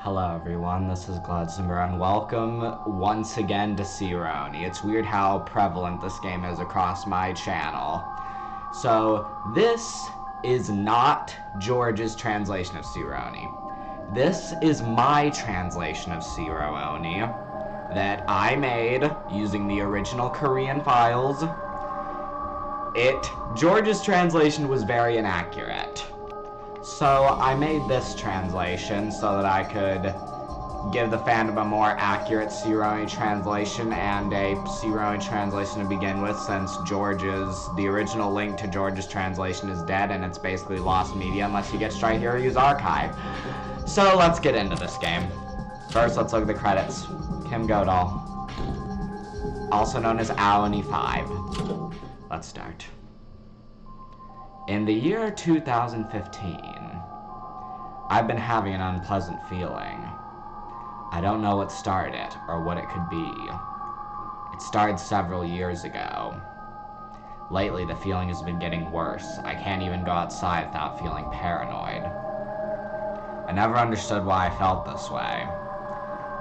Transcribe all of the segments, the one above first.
Hello everyone, this is Gladsimber and welcome once again to Siro. It's weird how prevalent this game is across my channel. So, this is not George's translation of Siro. This is my translation of Siro that I made using the original Korean files. George's translation was very inaccurate. So I made this translation so that I could give the fandom a more accurate Siro translation and a Siro translation to begin with, since the original link to George's translation is dead and it's basically lost media unless you get Strike Heroes Archive. So let's get into this game. First, let's look at the credits. Kim Godal, also known as Aoni5. Let's start. In the year 2015, I've been having an unpleasant feeling. I don't know what started it, or what it could be. It started several years ago. Lately, the feeling has been getting worse. I can't even go outside without feeling paranoid. I never understood why I felt this way.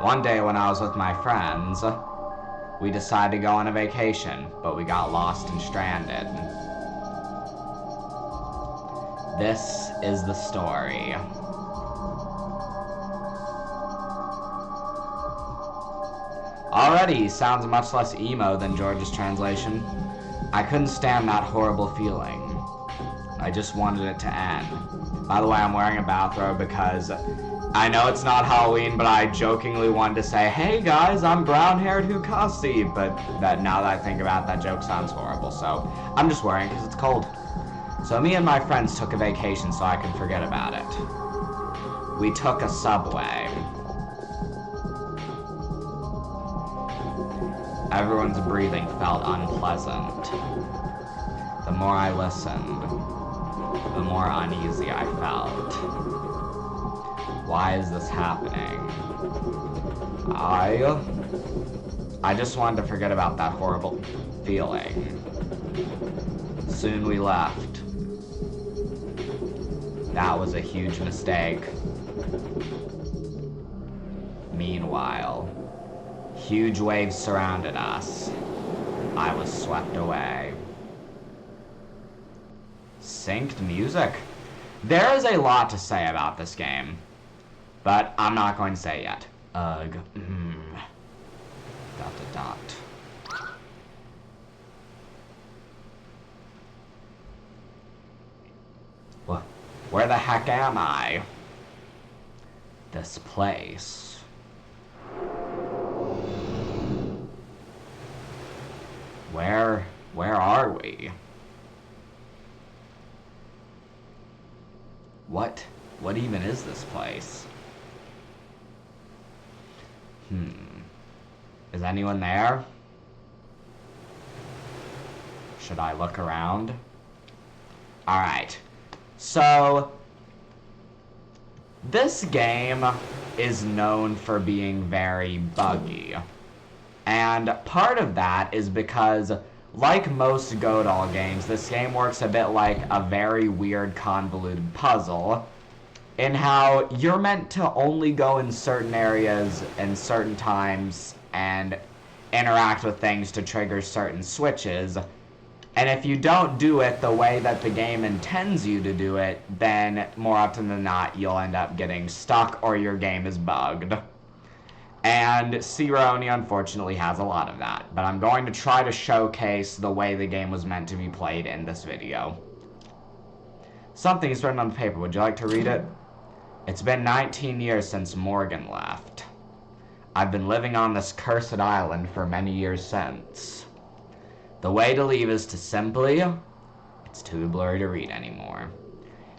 One day when I was with my friends, we decided to go on a vacation, but we got lost and stranded. This is the story. Already sounds much less emo than George's translation. I couldn't stand that horrible feeling. I just wanted it to end. By the way, I'm wearing a bathrobe because I know it's not Halloween, but I jokingly wanted to say, "Hey guys, I'm brown-haired Hukasi," but now that I think about it, that joke sounds horrible, so I'm just wearing it because it's cold. So me and my friends took a vacation so I could forget about it. We took a subway. Everyone's breathing felt unpleasant. The more I listened, the more uneasy I felt. Why is this happening? I just wanted to forget about that horrible feeling. Soon we left. That was a huge mistake. Meanwhile, huge waves surrounded us. I was swept away. Synced music? There is a lot to say about this game, but I'm not going to say it yet. Ugh. Dot to dot. What? Where the heck am I? This place. Where are we? What even is this place? Is anyone there? Should I look around? Alright. So, this game is known for being very buggy. And part of that is because, like most Godal games, this game works a bit like a very weird, convoluted puzzle, in how you're meant to only go in certain areas and certain times and interact with things to trigger certain switches. And if you don't do it the way that the game intends you to do it, then more often than not, you'll end up getting stuck or your game is bugged. And Siro, unfortunately, has a lot of that. But I'm going to try to showcase the way the game was meant to be played in this video. Something is written on the paper. Would you like to read it? It's been 19 years since Morgan left. I've been living on this cursed island for many years since. The way to leave is to simply... It's too blurry to read anymore.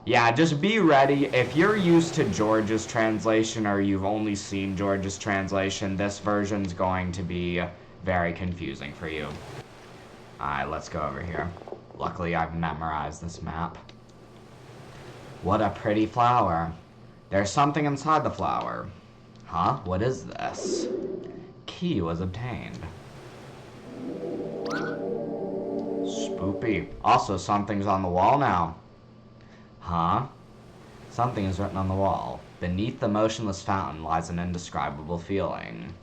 Yeah, just be ready. If you're used to George's translation or you've only seen George's translation, this version's going to be very confusing for you. Alright, let's go over here. Luckily, I've memorized this map. What a pretty flower. There's something inside the flower. Huh? What is this? Key was obtained. Spoopy. Also, something's on the wall now. Huh? Something is written on the wall. Beneath the motionless fountain lies an indescribable feeling.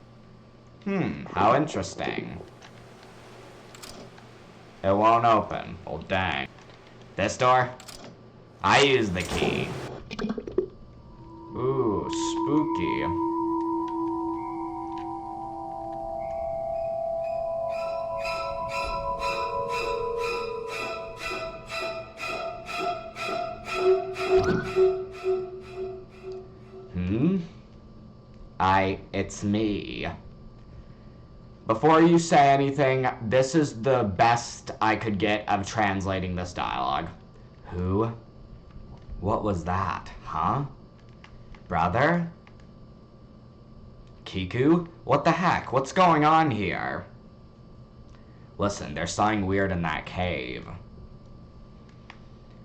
How interesting. It won't open. Well, dang. This door? I use the key. Ooh, spooky. It's me. Before you say anything, this is the best I could get of translating this dialogue. Who? What was that, huh? Brother? Kiku? What the heck? What's going on here? Listen, there's something weird in that cave.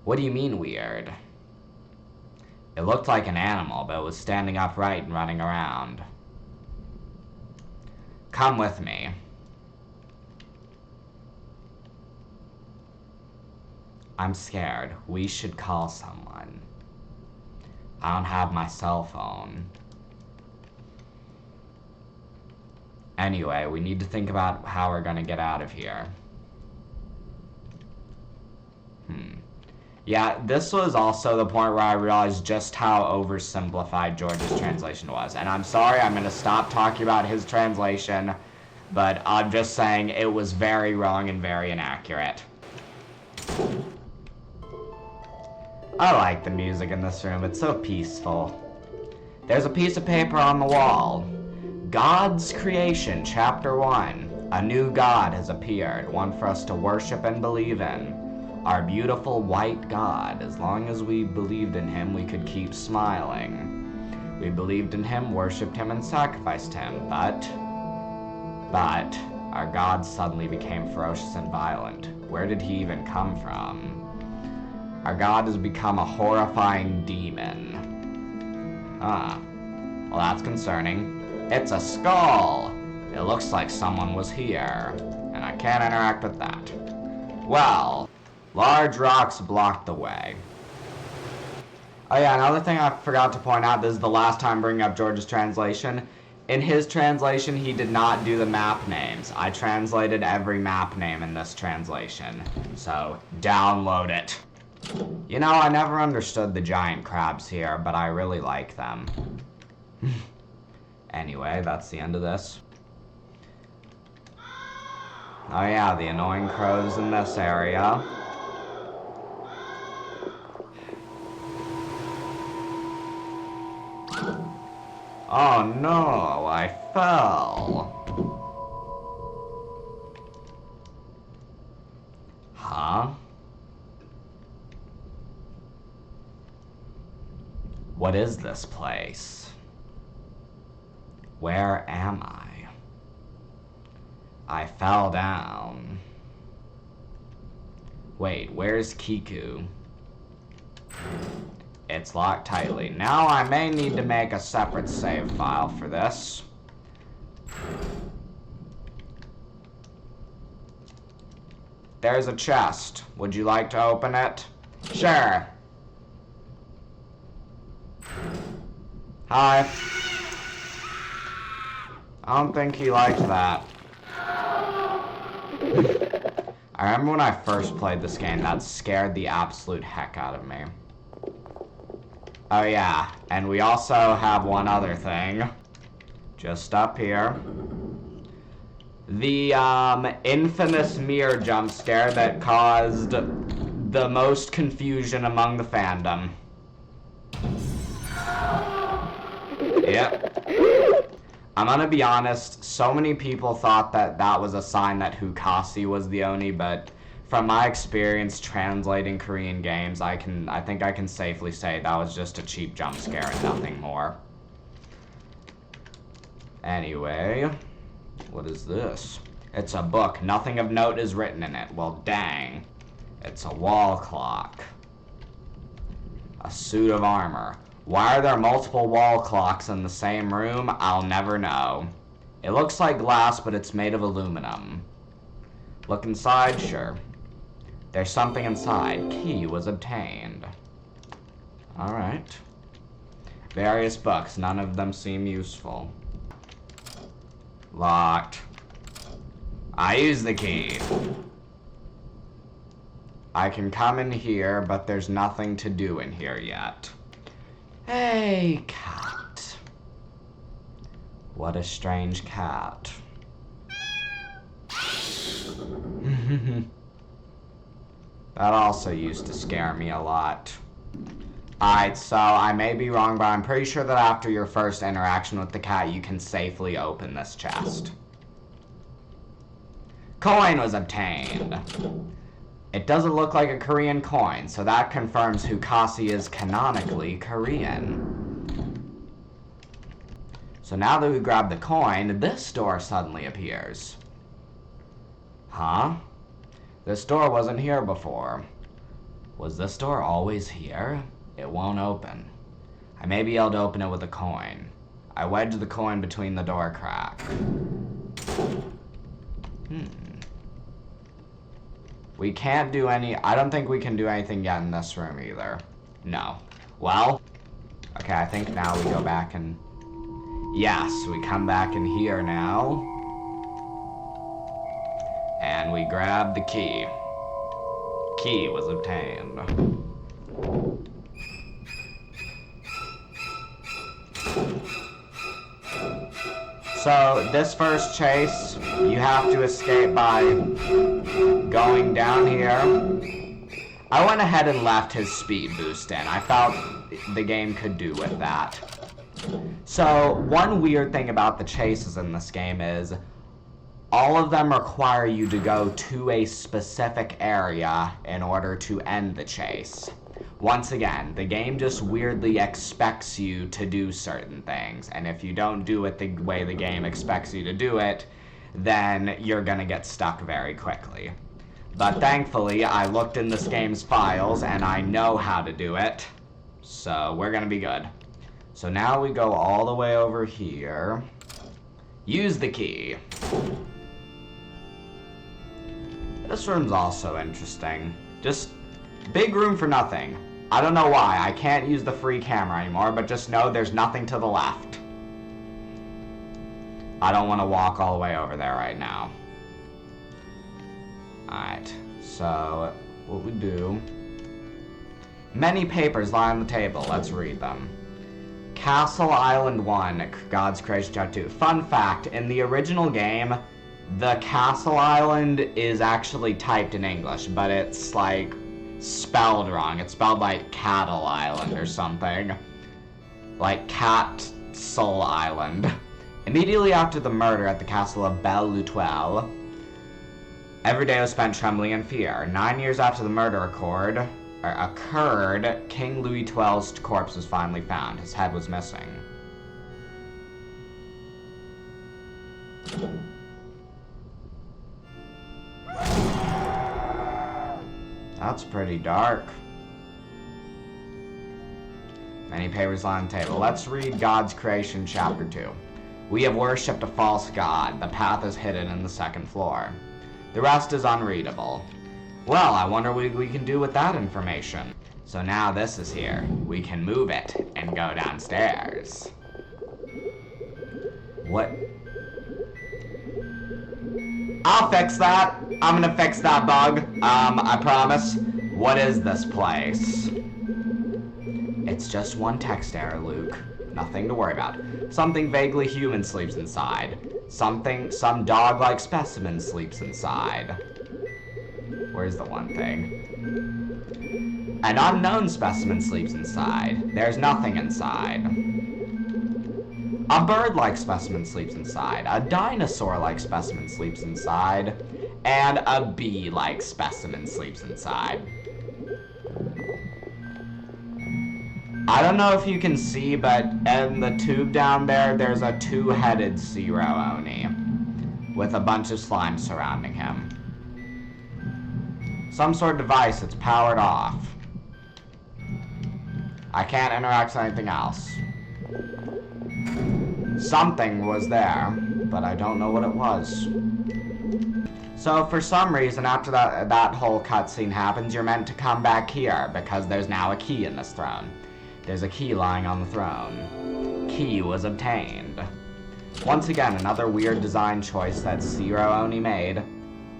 What do you mean weird? It looked like an animal, but it was standing upright and running around. Come with me. I'm scared. We should call someone. I don't have my cell phone. Anyway, we need to think about how we're gonna get out of here. Yeah, this was also the point where I realized just how oversimplified George's translation was. And I'm sorry, I'm gonna stop talking about his translation, but I'm just saying it was very wrong and very inaccurate. I like the music in this room, it's so peaceful. There's a piece of paper on the wall. God's Creation, Chapter 1. A new God has appeared, one for us to worship and believe in. Our beautiful white God. As long as we believed in him, we could keep smiling. We believed in him, worshipped him, and sacrificed him, but our God suddenly became ferocious and violent. Where did he even come from? Our God has become a horrifying demon. Well, that's concerning. It's a skull! It looks like someone was here, and I can't interact with that. Well, large rocks block the way. Oh yeah, another thing I forgot to point out, this is the last time bringing up George's translation. In his translation, he did not do the map names. I translated every map name in this translation, so download it. You know, I never understood the giant crabs here, but I really like them. Anyway, that's the end of this. Oh yeah, the annoying crows in this area. Oh no, I fell. Huh? What is this place? Where am I? I fell down. Wait, where's Kiku? It's locked tightly. Now I may need to make a separate save file for this. There's a chest. Would you like to open it? Sure. Hi. I don't think he liked that. I remember when I first played this game, that scared the absolute heck out of me. Oh yeah, and we also have one other thing. Just up here. The infamous mirror jump scare that caused the most confusion among the fandom. Yep. I'm gonna be honest, so many people thought that that was a sign that Hukasi was the Oni, but from my experience translating Korean games, I think I can safely say that was just a cheap jump scare and nothing more. Anyway, what is this? It's a book. Nothing of note is written in it. Well, dang. It's a wall clock. A suit of armor. Why are there multiple wall clocks in the same room? I'll never know. It looks like glass, but it's made of aluminum. Look inside? Sure. There's something inside. Key was obtained. Alright. Various books, none of them seem useful. Locked. I use the key. I can come in here, but there's nothing to do in here yet. Hey, cat. What a strange cat. That also used to scare me a lot. Alright, so I may be wrong, but I'm pretty sure that after your first interaction with the cat, you can safely open this chest. Coin was obtained. It doesn't look like a Korean coin, so that confirms Hukasi is canonically Korean. So now that we grab the coin, this door suddenly appears. Huh? This door wasn't here before. Was this door always here? It won't open. I may be able to open it with a coin. I wedge the coin between the door crack. We can't do I don't think we can do anything yet in this room either. No. Well, okay, I think now we go back and... Yes, we come back in here now. And we grab the key. Key was obtained. So, this first chase, you have to escape by going down here. I went ahead and left his speed boost in. I felt the game could do with that. So, one weird thing about the chases in this game is all of them require you to go to a specific area in order to end the chase. Once again, the game just weirdly expects you to do certain things, and if you don't do it the way the game expects you to do it, then you're gonna get stuck very quickly. But thankfully, I looked in this game's files, and I know how to do it, so we're gonna be good. So now we go all the way over here. Use the key. This room's also interesting. Just big room for nothing. I don't know why. I can't use the free camera anymore, but just know there's nothing to the left. I don't want to walk all the way over there right now. Alright, so what we do... Many papers lie on the table. Let's read them. Castle Island 1, God's Creation Chapter 2. Fun fact, in the original game, the Castle Island is actually typed in English, but it's like spelled wrong. It's spelled like Cattle Island or something. Like Cat Soul Island. Immediately after the murder at the castle of Belle-Lutoile, every day was spent trembling in fear. 9 years after the murder occurred, King Louis XII's corpse was finally found. His head was missing. That's pretty dark. Many papers lie on the table. Let's read God's Creation, Chapter 2. We have worshipped a false god. The path is hidden in the second floor. The rest is unreadable. Well, I wonder what we can do with that information. So now this is here. We can move it and go downstairs. What? I'll fix that. I'm gonna fix that bug. I promise. What is this place? It's just one text error, Luke. Nothing to worry about. Something vaguely human sleeps inside. Some dog-like specimen sleeps inside. Where's the one thing? An unknown specimen sleeps inside. There's nothing inside. A bird-like specimen sleeps inside. A dinosaur-like specimen sleeps inside. And a bee-like specimen sleeps inside. I don't know if you can see, but in the tube down there, there's a two-headed Siro Oni with a bunch of slime surrounding him. Some sort of device that's powered off. I can't interact with anything else. Something was there, but I don't know what it was. So for some reason, after that whole cutscene happens, you're meant to come back here, because there's now a key in this throne. There's a key lying on the throne. Key was obtained. Once again, another weird design choice that Siro only made.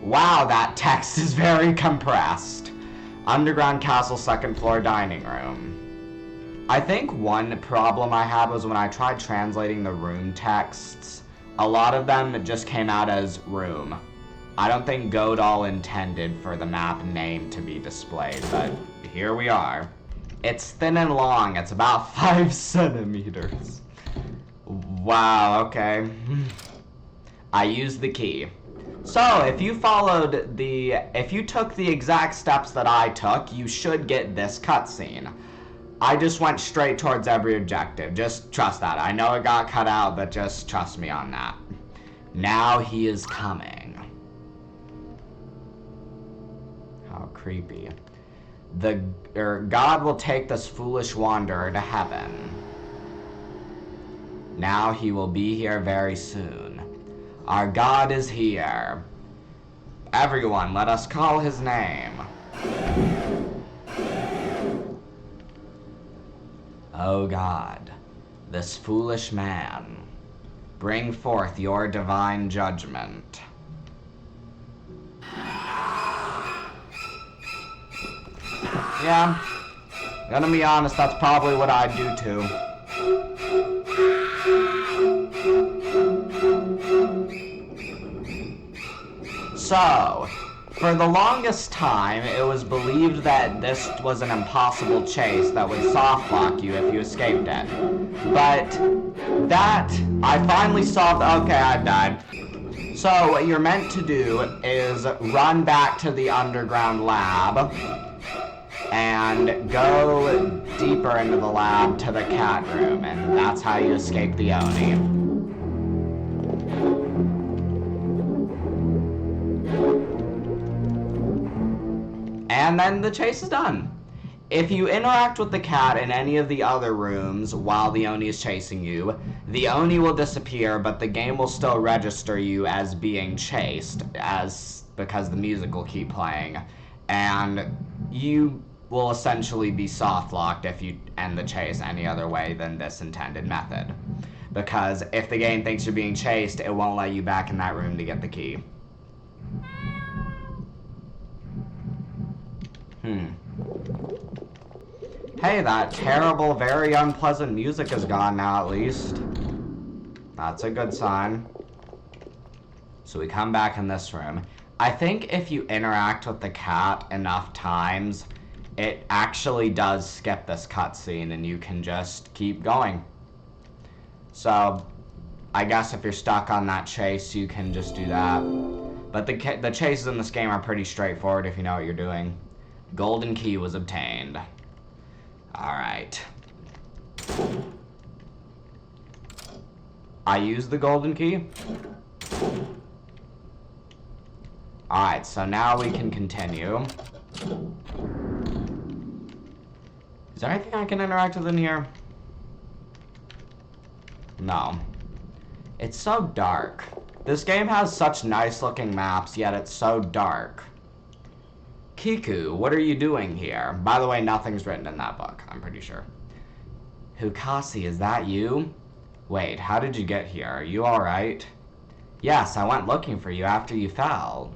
Wow, that text is very compressed. Underground castle, second floor dining room. I think one problem I had was when I tried translating the room texts, a lot of them just came out as room. I don't think Godal intended for the map name to be displayed, but here we are. It's thin and long. It's about 5 centimeters. Wow, okay. I used the key. So, if you took the exact steps that I took, you should get this cutscene. I just went straight towards every objective. Just trust that. I know it got cut out, but just trust me on that. Now he is coming. How creepy. God will take this foolish wanderer to heaven. Now he will be here very soon. Our God is here. Everyone, let us call his name. O God, this foolish man, bring forth your divine judgment. Yeah, gonna be honest, that's probably what I'd do too. So, for the longest time, it was believed that this was an impossible chase that would soft lock you if you escaped it. But that, I finally solved. Okay, I died. So, what you're meant to do is run back to the underground lab and go deeper into the lab to the cat room, and that's how you escape the Oni. And then the chase is done. If you interact with the cat in any of the other rooms while the Oni is chasing you, the Oni will disappear, but the game will still register you as being chased, because the music will keep playing. And you will essentially be soft-locked if you end the chase any other way than this intended method. Because if the game thinks you're being chased, it won't let you back in that room to get the key. Hey, that terrible, very unpleasant music is gone now, at least. That's a good sign. So we come back in this room. I think if you interact with the cat enough times, it actually does skip this cutscene and you can just keep going. So, I guess if you're stuck on that chase, you can just do that. But the chases in this game are pretty straightforward if you know what you're doing. Golden key was obtained. Alright. I used the golden key. Alright, so now we can continue. Is there anything I can interact with in here? No. It's so dark. This game has such nice looking maps, yet it's so dark. Kiku, what are you doing here? By the way, nothing's written in that book, I'm pretty sure. Hukasi, is that you? Wait, how did you get here? Are you alright? Yes, I went looking for you after you fell.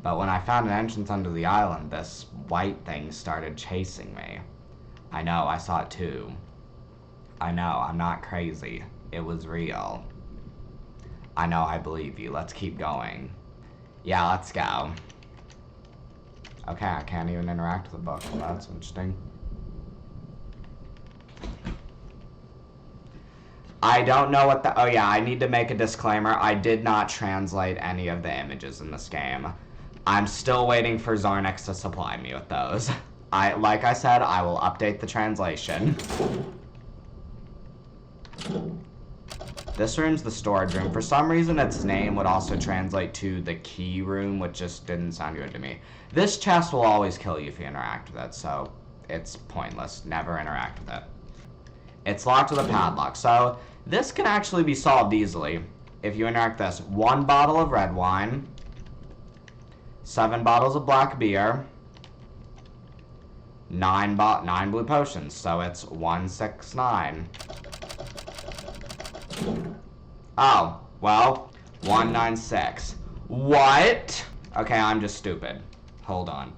But when I found an entrance under the island, this white thing started chasing me. I know, I saw it too. I know, I'm not crazy. It was real. I know, I believe you. Let's keep going. Yeah, let's go. Okay, I can't even interact with the book. Well, that's interesting. I don't know what the... Oh yeah, I need to make a disclaimer. I did not translate any of the images in this game. I'm still waiting for Zornix to supply me with those. Like I said, I will update the translation. This room's the storage room. For some reason, its name would also translate to the key room, which just didn't sound good to me. This chest will always kill you if you interact with it, so it's pointless. Never interact with it. It's locked with a padlock, so this can actually be solved easily if you interact with this. 1 bottle of red wine, 7 bottles of black beer, nine blue potions, so it's 169. Oh, well, 196. What? Okay, I'm just stupid. Hold on.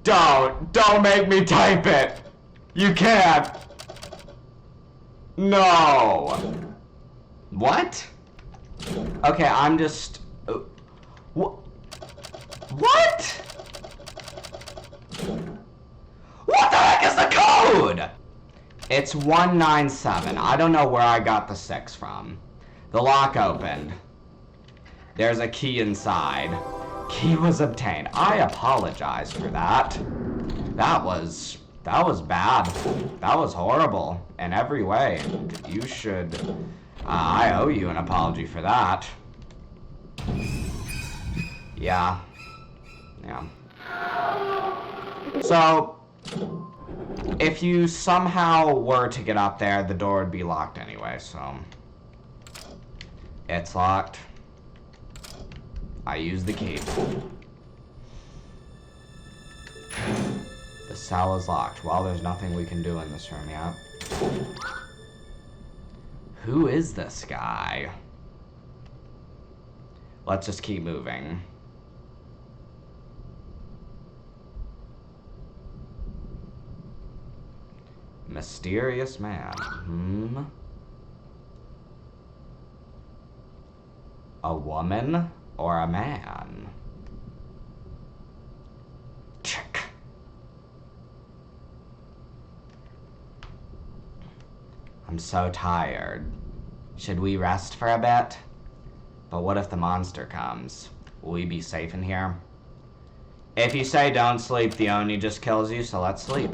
Don't make me type it! You can't! No! What? Okay, I'm just... What? What the heck is the code? It's 197. I don't know where I got the 6 from. The lock opened. There's a key inside. Key was obtained. I apologize for that. That was bad. That was horrible in every way. You should... I owe you an apology for that. Yeah. So, if you somehow were to get up there, the door would be locked anyway, so... It's locked. I use the key. The cell is locked. Well, there's nothing we can do in this room yet. Who is this guy? Let's just keep moving. Mysterious man. A woman or a man? Check. I'm so tired. Should we rest for a bit? But what if the monster comes? Will we be safe in here? If you say don't sleep, the Oni just kills you, so let's sleep.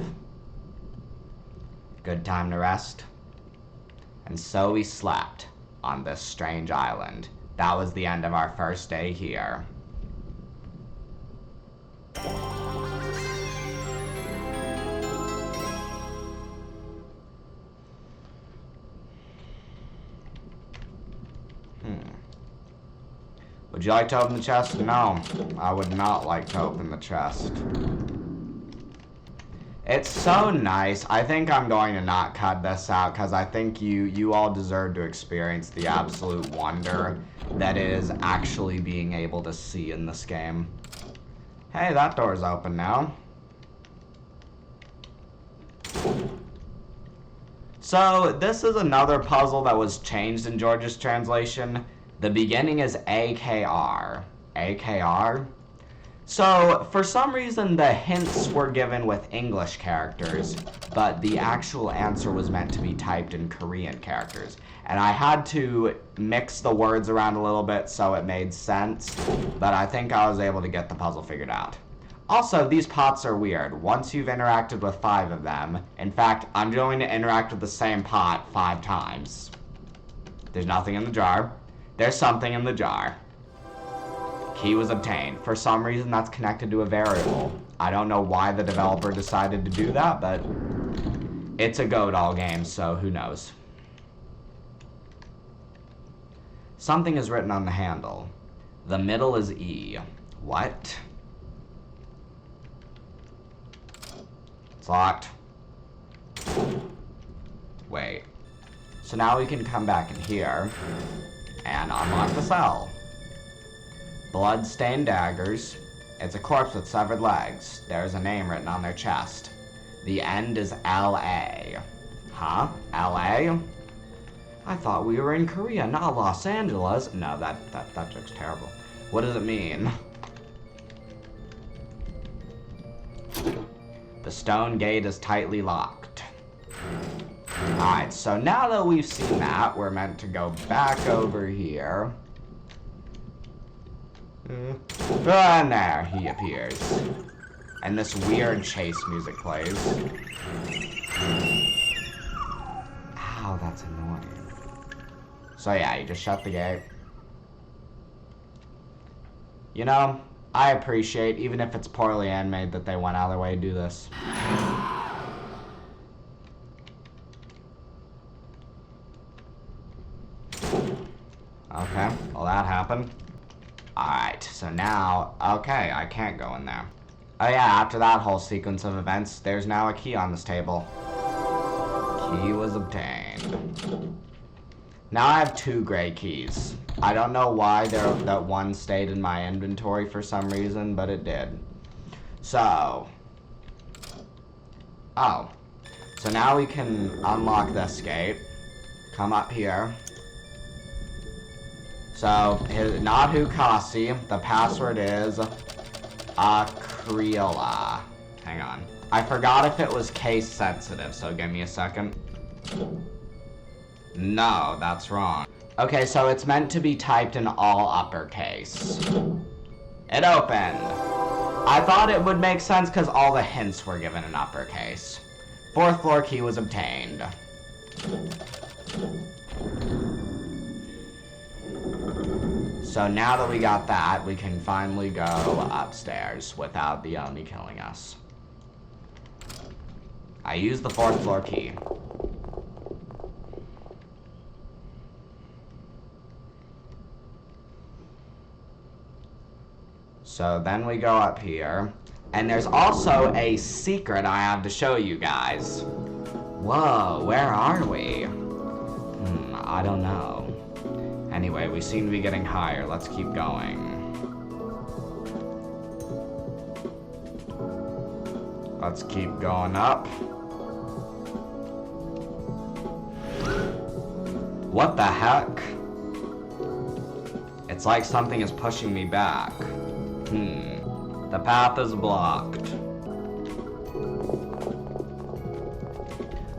Good time to rest. And so we slept on this strange island. That was the end of our first day here. Would you like to open the chest? No, I would not like to open the chest. It's so nice. I think I'm going to not cut this out because I think you all deserve to experience the absolute wonder that is actually being able to see in this game. Hey, that door's open now. So, this is another puzzle that was changed in George's translation. The beginning is AKR. AKR? So, for some reason, the hints were given with English characters, but the actual answer was meant to be typed in Korean characters. And I had to mix the words around a little bit so it made sense, but I think I was able to get the puzzle figured out. Also, these pots are weird. Once you've interacted with 5 of them, in fact, I'm going to interact with the same pot 5 times. There's nothing in the jar. There's something in the jar. Key was obtained. For some reason, that's connected to a variable. I don't know why the developer decided to do that, but it's a Go Doll game, so who knows. Something is written on the handle. The middle is E. What? It's locked. Wait. So now we can come back in here and unlock the cell. Blood-stained daggers. It's a corpse with severed legs. There's a name written on their chest. The end is L.A. Huh? L.A.? I thought we were in Korea, not Los Angeles. No, that joke's terrible. What does it mean? The stone gate is tightly locked. Alright, so now that we've seen that, we're meant to go back over here. And there he appears. And this weird chase music plays. Ow, that's annoying. So yeah, you just shut the gate. You know, I appreciate, even if it's poorly animated, that they went out of their way to do this. Okay, well that happened. Alright, so now, okay, I can't go in there. Oh yeah, after that whole sequence of events, there's now a key on this table. Key was obtained. Now I have 2 gray keys. I don't know why that one stayed in my inventory for some reason, but it did. So. Oh. So now we can unlock this gate. Come up here. So, not Hukasi. The password is Creola. Hang on. I forgot if it was case sensitive, so give me a second. No, that's wrong. Okay, so it's meant to be typed in all uppercase. It opened. I thought it would make sense because all the hints were given in uppercase. 4th floor key was obtained. So now that we got that, we can finally go upstairs without the Oni killing us. I used the 4th floor key. So then we go up here, and there's also a secret I have to show you guys. Whoa, where are we? I don't know. Anyway, we seem to be getting higher. Let's keep going. Let's keep going up. What the heck? It's like something is pushing me back. The path is blocked.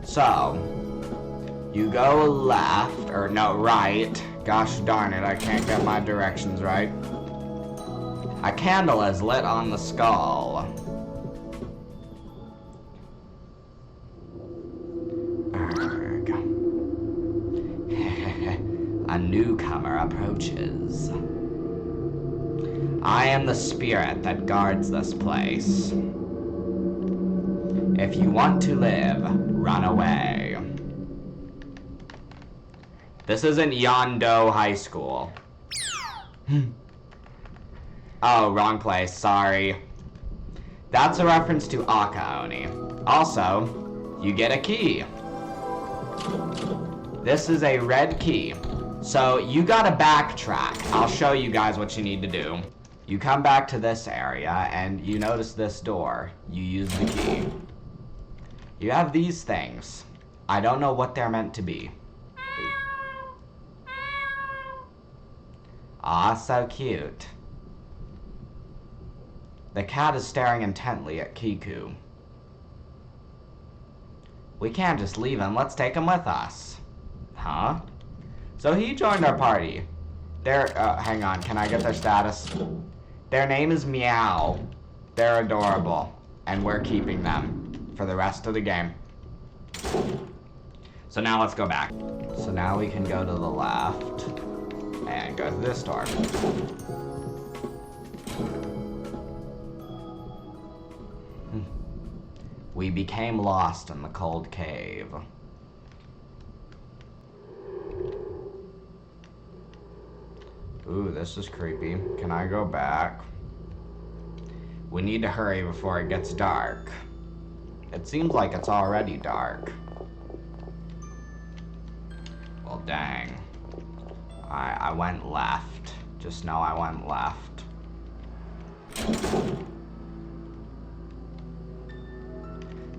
So, you go left, or no, right. Gosh darn it, I can't get my directions right. A candle is lit on the skull. Erg. A newcomer approaches. I am the spirit that guards this place. If you want to live, run away. This isn't Yondo High School. Oh, wrong place, sorry. That's a reference to Akaoni. Also, you get a key. This is a red key. So, you gotta backtrack. I'll show you guys what you need to do. You come back to this area, and you notice this door. You use the key. You have these things. I don't know what they're meant to be. Aw, so cute. The cat is staring intently at Kiku. We can't just leave him. Let's take him with us. Huh? So he joined our party. Hang on. Can I get their status? Their name is Meow. They're adorable. And we're keeping them for the rest of the game. So now let's go back. So now we can go to the left. And go to this door. We became lost in the cold cave. Ooh, this is creepy. Can I go back? We need to hurry before it gets dark. It seems like it's already dark. Well, dang. I went left. Just know I went left.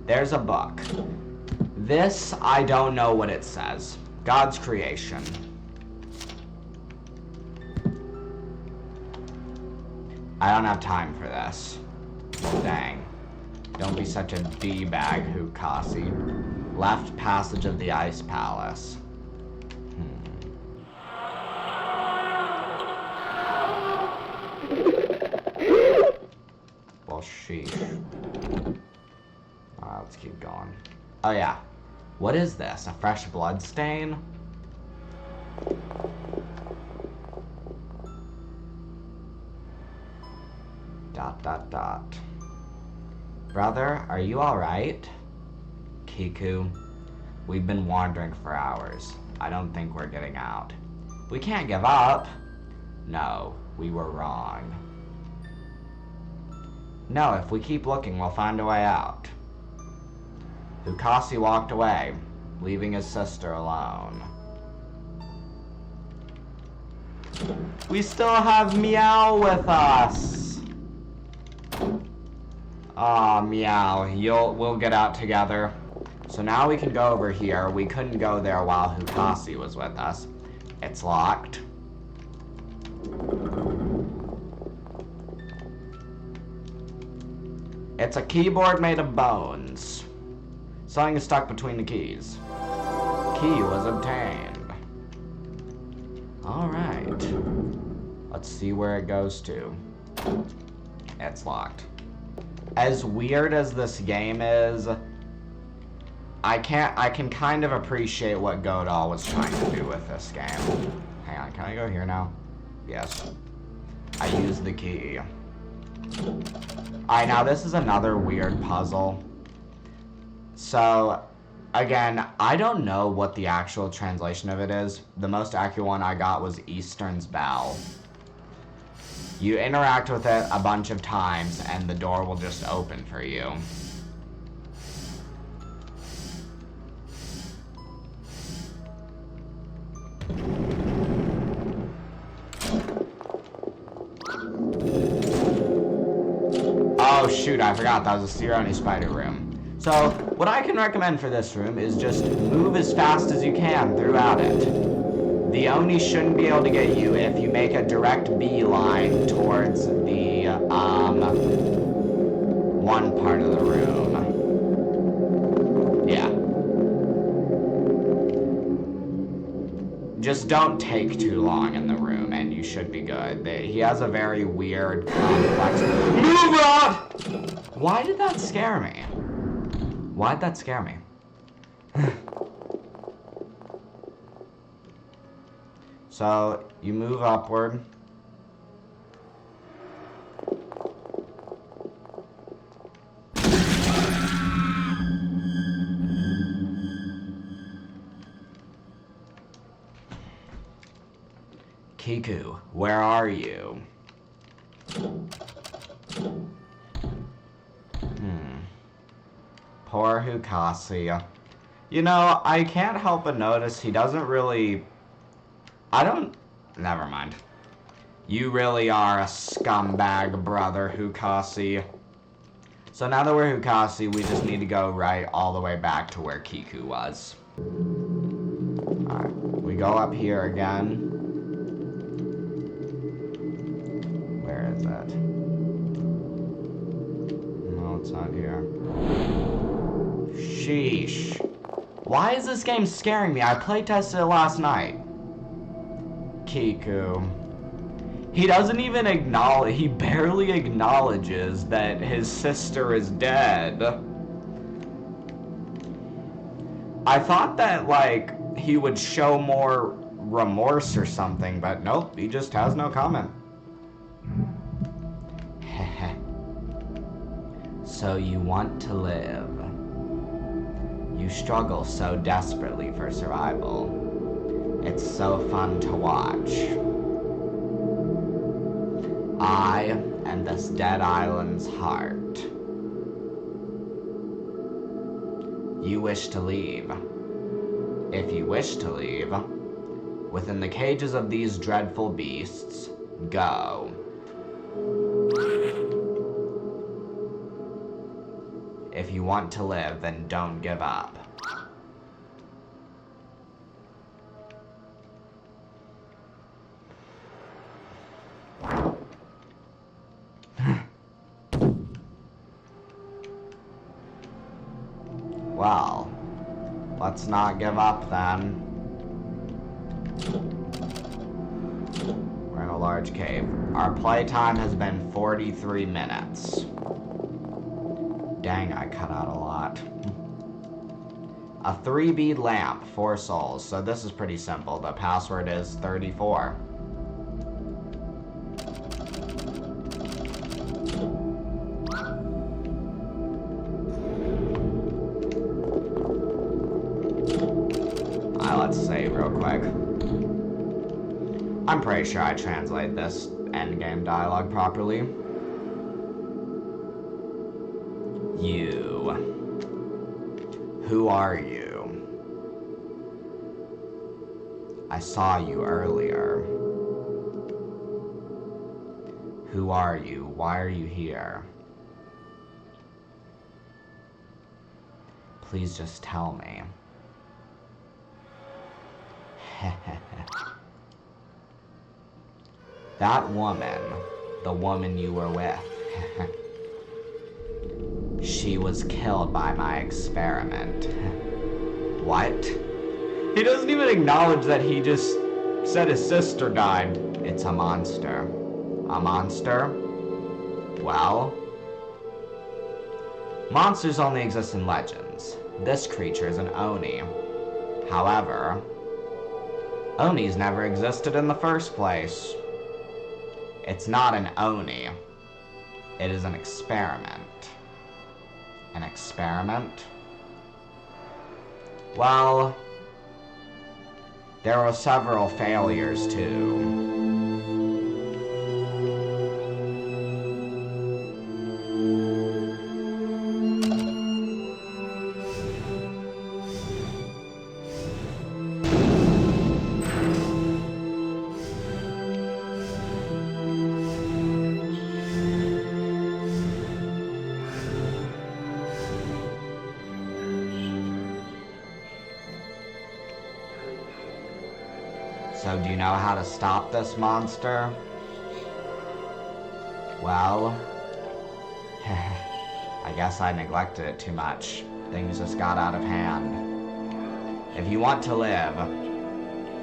There's a book. This, I don't know what it says. God's creation. I don't have time for this. Well, dang. Don't be such a D-bag, Hukasi. Left passage of the Ice Palace. Well, sheesh. Let's keep going. Oh yeah. What is this? A fresh blood stain? Dot dot dot. Brother, are you alright? Kiku, we've been wandering for hours. I don't think we're getting out. We can't give up. No, we were wrong. No, if we keep looking, we'll find a way out. Hukasi walked away, leaving his sister alone. We still have Meow with us! Aw, Meow, we'll get out together. So now we can go over here. We couldn't go there while Hukasi was with us. It's locked. It's a keyboard made of bones. Something is stuck between the keys. Key was obtained. Alright. Let's see where it goes to. It's locked. As weird as this game is, I can kind of appreciate what Godal was trying to do with this game. Hang on, can I go here now? Yes. I used the key. Alright, now this is another weird puzzle. So, again, I don't know what the actual translation of it is. The most accurate one I got was Eastern's Bell. You interact with it a bunch of times, and the door will just open for you. Oh shoot, I forgot that was a Siro spider room. So, what I can recommend for this room is just move as fast as you can throughout it. The Oni shouldn't be able to get you if you make a direct beeline towards the, one part of the room. Yeah. Just don't take too long in the room, and you should be good. He has a very weird, complex... Move on! Why did that scare me? Why'd that scare me? So, you move upward. Kiku, where are you? Poor Hukasi. You know, I can't help but notice he doesn't really... Never mind. You really are a scumbag, brother, Hukasi. So now that we're Hukasi, we just need to go right all the way back to where Kiku was. Alright, we go up here again. Where is it? No, it's not here. Sheesh. Why is this game scaring me? I playtested it last night. Kiku. He doesn't even acknowledge, he barely acknowledges that his sister is dead. I thought that, like, he would show more remorse or something, but nope, he just has no comment. Heh. So you want to live. You struggle so desperately for survival. It's so fun to watch. I am this dead island's heart. You wish to leave. If you wish to leave, within the cages of these dreadful beasts, go. If you want to live, then don't give up. Well, let's not give up then. We're in a large cave. Our playtime has been 43 minutes. Dang, I cut out a lot. A 3-bead lamp, 4 souls. So this is pretty simple. The password is 34. Let's save real quick. I'm pretty sure I translate this endgame dialogue properly. Who are you? I saw you earlier. Who are you? Why are you here? Please just tell me. That woman, the woman you were with, she was killed by my experiment. What? He doesn't even acknowledge that he just said his sister died. It's a monster. A monster? Well, monsters only exist in legends. This creature is an Oni. However, Onis never existed in the first place. It's not an Oni. It is an experiment. An experiment? Well, there were several failures too. So do you know how to stop this monster? Well, I guess I neglected it too much. Things just got out of hand. If you want to live,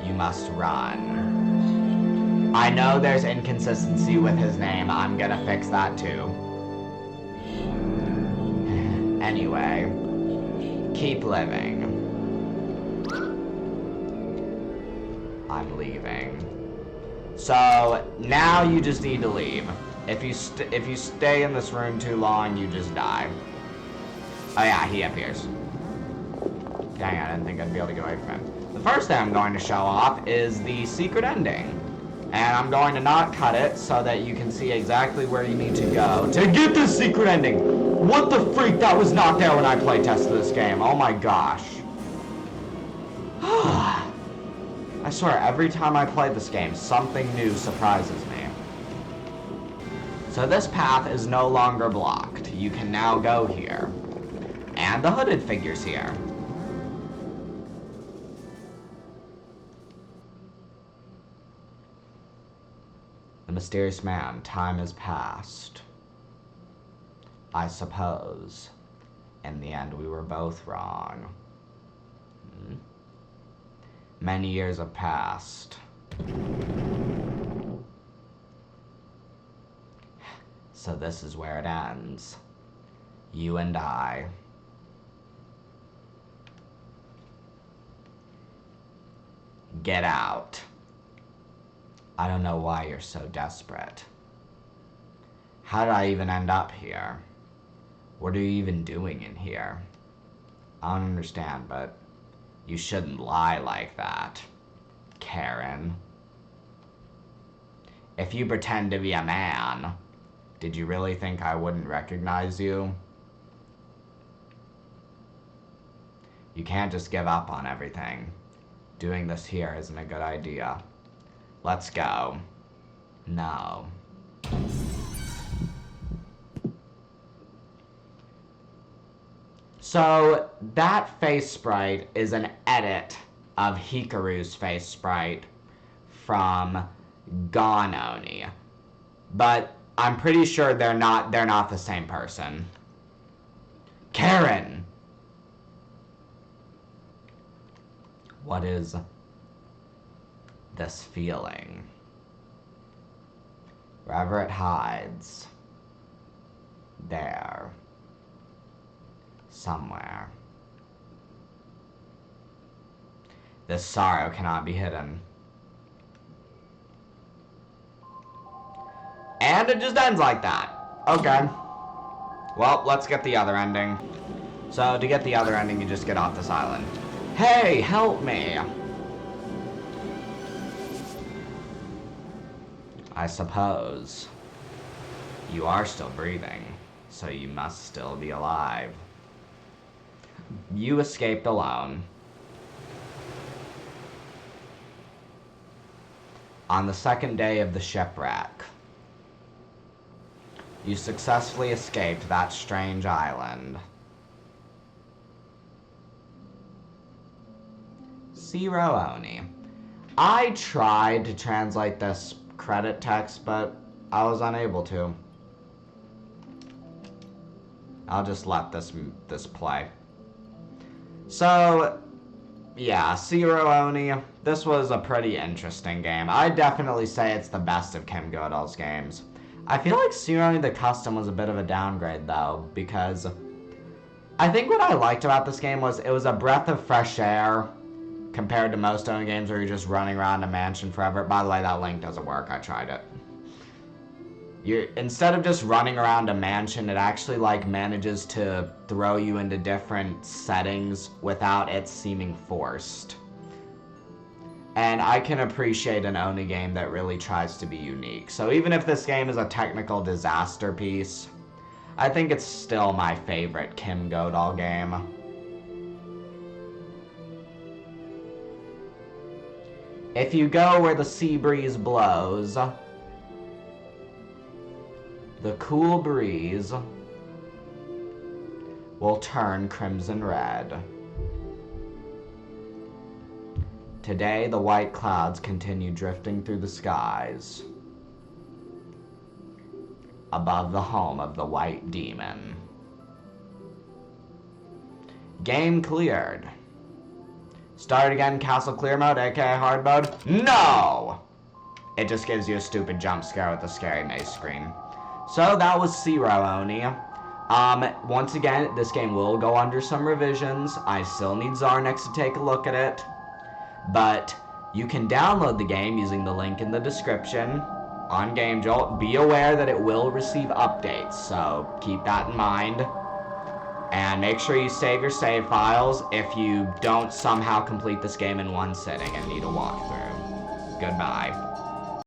you must run. I know there's inconsistency with his name. I'm gonna fix that too. Anyway, keep living. I'm leaving. So now you just need to leave. If you stay in this room too long, you just die. Oh yeah, he appears. Dang, I didn't think I'd be able to get away from him. The first thing I'm going to show off is the secret ending. And I'm going to not cut it so that you can see exactly where you need to go to get the secret ending. What the freak? That was not there when I play tested this game. Oh my gosh. I swear, every time I play this game, something new surprises me. So this path is no longer blocked. You can now go here. And the hooded figure's here. The mysterious man, time has passed. I suppose, in the end, we were both wrong. Many years have passed. So this is where it ends. You and I. Get out. I don't know why you're so desperate. How did I even end up here? What are you even doing in here? I don't understand, but you shouldn't lie like that, Karen. If you pretend to be a man, did you really think I wouldn't recognize you? You can't just give up on everything. Doing this here isn't a good idea. Let's go. No. So, that face sprite is an edit of Hikaru's face sprite from Gone Oni. But I'm pretty sure they're not the same person. Karen! What is this feeling? Wherever it hides, there. Somewhere. This sorrow cannot be hidden. And it just ends like that. Okay. Well, let's get the other ending. So, to get the other ending, you just get off this island. Hey, help me! I suppose you are still breathing, so you must still be alive. You escaped alone. On the second day of the shipwreck, you successfully escaped that strange island. Siro Oni. I tried to translate this credit text, but I was unable to. I'll just let this play. So, yeah, Siro Oni. This was a pretty interesting game. I'd definitely say it's the best of Kim Godal's games. I feel like Siro Oni the Custom was a bit of a downgrade, though, because I think what I liked about this game was it was a breath of fresh air compared to most Oni games where you're just running around a mansion forever. By the way, that link doesn't work. I tried it. Instead of just running around a mansion, it actually manages to throw you into different settings without it seeming forced. And I can appreciate an Oni game that really tries to be unique. So even if this game is a technical disaster piece, I think it's still my favorite Kim Godal game. If you go where the sea breeze blows, the cool breeze will turn crimson red. Today, the white clouds continue drifting through the skies above the home of the white demon. Game cleared. Start again, castle clear mode, aka hard mode. No! It just gives you a stupid jump scare with a scary maze screen. So that was Siro Oni. Once again, this game will go under some revisions. I still need Zarnex to take a look at it. But you can download the game using the link in the description on GameJolt. Be aware that it will receive updates, so keep that in mind. And make sure you save your save files if you don't somehow complete this game in one sitting and need a walkthrough. Goodbye.